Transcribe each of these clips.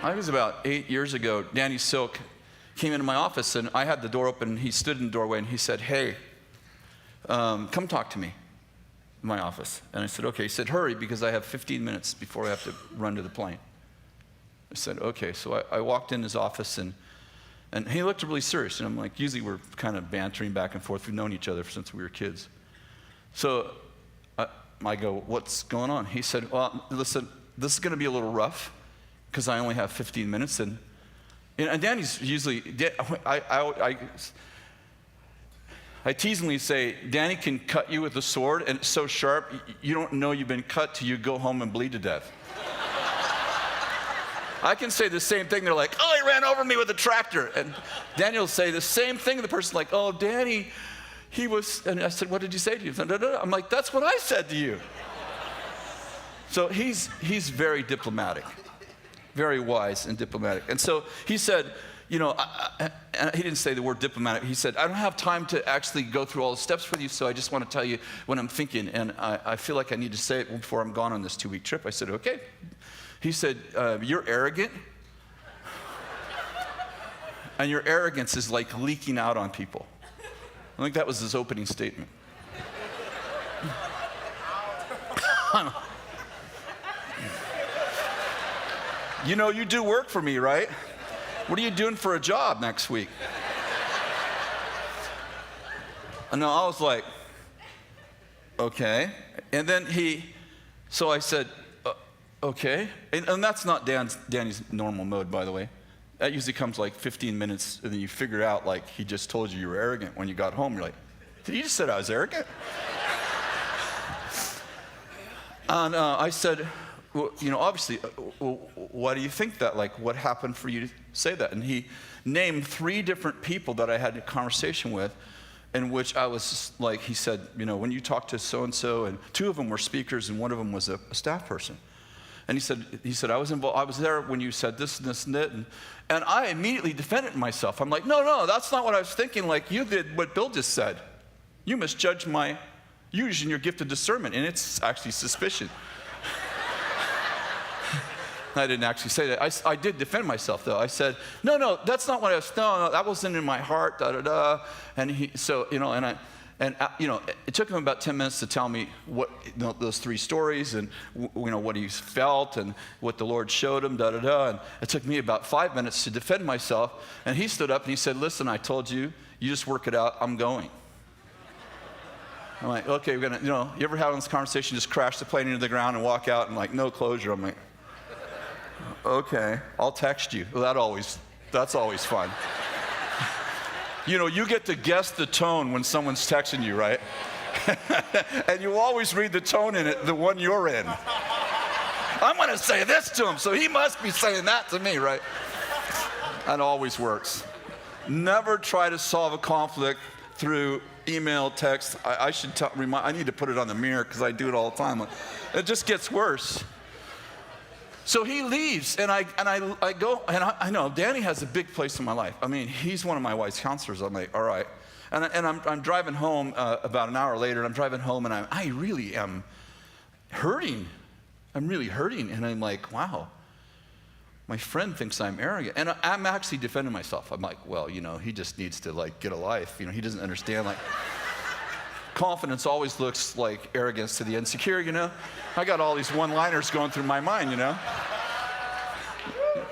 I think it was about 8 years ago, Danny Silk came into my office, and I had the door open, and he stood in the doorway, and he said, hey, come talk to me in my office. And I said, okay. He said, hurry, because I have 15 minutes before I have to run to the plane. I said, okay. So I walked in his office, and he looked really serious. And I'm like, usually we're kind of bantering back and forth. We've known each other since we were kids. So I go, what's going on? He said, well, listen, this is going to be a little rough because I only have 15 minutes. And Danny's usually, I teasingly say, Danny can cut you with a sword, and it's so sharp, you don't know you've been cut till you go home and bleed to death. I can say the same thing. They're like, oh, he ran over me with a tractor. And Daniel will say the same thing. The person's like, oh, Danny, he was, and I said, what did you say to you? I'm like, that's what I said to you. So he's very diplomatic, very wise and diplomatic. And so he said, he didn't say the word diplomatic. He said, I don't have time to actually go through all the steps with you, so I just want to tell you what I'm thinking. And I feel like I need to say it before I'm gone on this 2-week trip. I said, okay. He said, you're arrogant. And your arrogance is like leaking out on people. I think that was his opening statement. You do work for me, right? What are you doing for a job next week? And no, I was like, okay. And then so I said, okay. And that's not Danny's normal mode, by the way. That usually comes like 15 minutes, and then you figure out like he just told you were arrogant when you got home. You're like, did he just said I was arrogant? And I said, well, obviously, why do you think that? Like, what happened for you to say that? And he named 3 different people that I had a conversation with, in which I was like, he said, when you talk to so-and-so, and 2 of them were speakers, and 1 of them was a staff person. And he said, I was involved. I was there when you said this and this and that. And I immediately defended myself. I'm like, no, that's not what I was thinking. Like, you did what Bill just said. You misjudged my using your gift of discernment, and it's actually suspicion. I didn't actually say that. I did defend myself, though. I said, no, that's not what I was, no, that wasn't in my heart, da-da-da. And it took him about 10 minutes to tell me what those 3 stories and what he felt and what the Lord showed him, da-da-da. And it took me about 5 minutes to defend myself. And he stood up and he said, listen, I told you, you just work it out, I'm going. I'm like, okay, we're gonna, you ever have this conversation, just crash the plane into the ground and walk out and like, no closure? I'm like, okay, I'll text you. Well, that's always fun. You get to guess the tone when someone's texting you, right? And you always read the tone in it, the one you're in. I'm going to say this to him, so he must be saying that to me, right? That always works. Never try to solve a conflict through email, text. I need to put it on the mirror because I do it all the time. It just gets worse. So he leaves, and I go, and I know Danny has a big place in my life. I mean, he's one of my wise counselors. I'm like, all right. And I'm driving home about an hour later, and I'm driving home, and I really am hurting. I'm really hurting, and I'm like, wow, my friend thinks I'm arrogant. And I'm actually defending myself. I'm like, well, he just needs to, like, get a life. He doesn't understand, like, confidence always looks like arrogance to the insecure, I got all these one-liners going through my mind,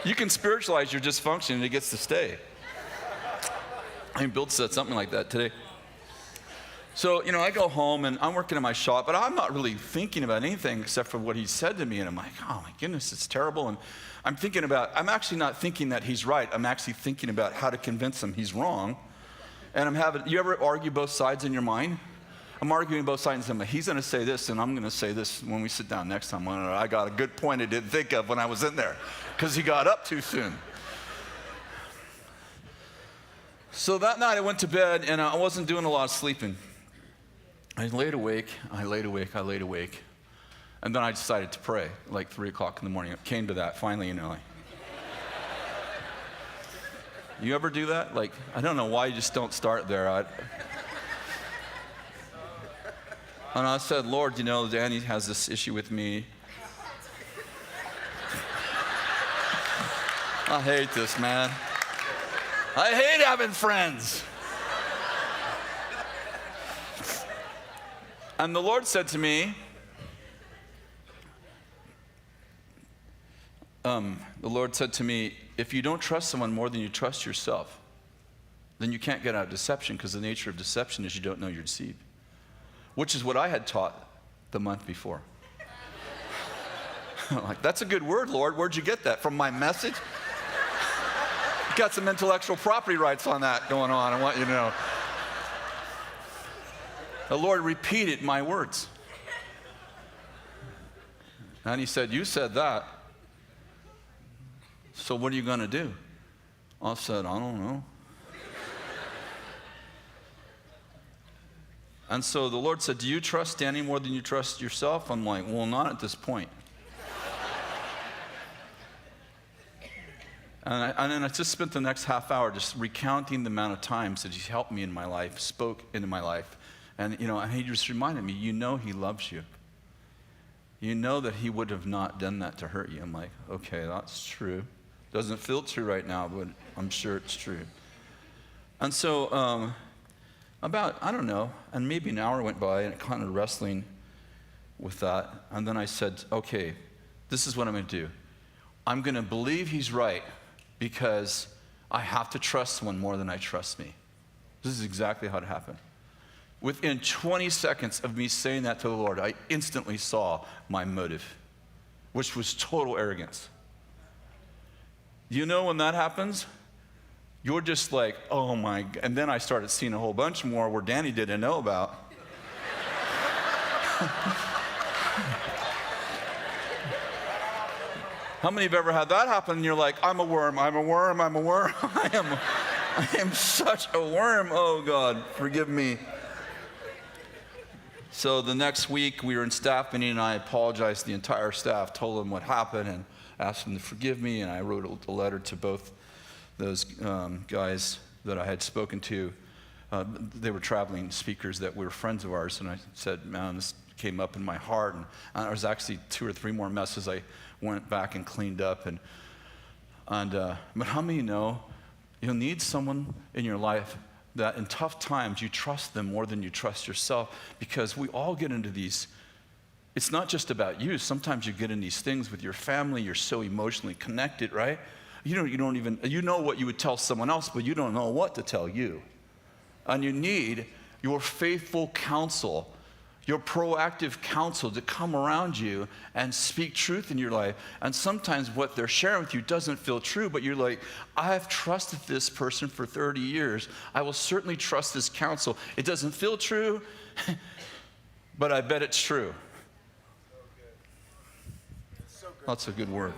You can spiritualize your dysfunction and it gets to stay. I mean, Bill said something like that today. So, I go home and I'm working in my shop, but I'm not really thinking about anything except for what he said to me. And I'm like, oh my goodness, it's terrible. And I'm actually not thinking that he's right. I'm actually thinking about how to convince him he's wrong. And you ever argue both sides in your mind? I'm arguing both sides. He's going to say this, and I'm going to say this when we sit down next time. I got a good point I didn't think of when I was in there because he got up too soon. So that night I went to bed, and I wasn't doing a lot of sleeping. I laid awake. And then I decided to pray, like 3 o'clock in the morning. It came to that finally, You ever do that? Like, I don't know why you just don't start there. And I said, Lord, Danny has this issue with me. I hate this, man. I hate having friends. And the Lord said to me, if you don't trust someone more than you trust yourself, then you can't get out of deception, because the nature of deception is you don't know you're deceived, which is what I had taught the month before. I'm like, that's a good word, Lord. Where'd you get that? From my message? Got some intellectual property rights on that going on, I want you to know. The Lord repeated my words. And he said, you said that. So what are you going to do? I said, I don't know. And so the Lord said, do you trust Danny more than you trust yourself? I'm like, well, not at this point. And then I just spent the next half hour just recounting the amount of times that he's helped me in my life, spoke into my life. And, and he just reminded me, he loves you. You know that he would have not done that to hurt you. I'm like, okay, that's true. Doesn't feel true right now, but I'm sure it's true. And so about, I don't know, and maybe an hour went by, and kind of wrestling with that. And then I said, okay, this is what I'm going to do. I'm going to believe he's right, because I have to trust someone more than I trust me. This is exactly how it happened. Within 20 seconds of me saying that to the Lord, I instantly saw my motive, which was total arrogance. You know when that happens? You're just like, oh my, and then I started seeing a whole bunch more where Danny didn't know about. How many have ever had that happen and you're like, I'm a worm, I'm a worm, I'm a worm. I am such a worm. Oh God, forgive me. So the next week we were in staff meeting, and I apologized to the entire staff, told them what happened and asked them to forgive me, and I wrote a letter to both those guys that I had spoken to. They were traveling speakers that were friends of ours, and I said, man, this came up in my heart, and there was actually 2 or 3 more messes I went back and cleaned up. But how many know you'll need someone in your life that in tough times you trust them more than you trust yourself, because we all get into these. It's not just about you. Sometimes you get in these things with your family. You're so emotionally connected, right? You don't even, you know what you would tell someone else, but you don't know what to tell you. And you need your faithful counsel, your proactive counsel to come around you and speak truth in your life. And sometimes what they're sharing with you doesn't feel true, but you're like, I've trusted this person for 30 years. I will certainly trust this counsel. It doesn't feel true, but I bet it's true. That's a good word.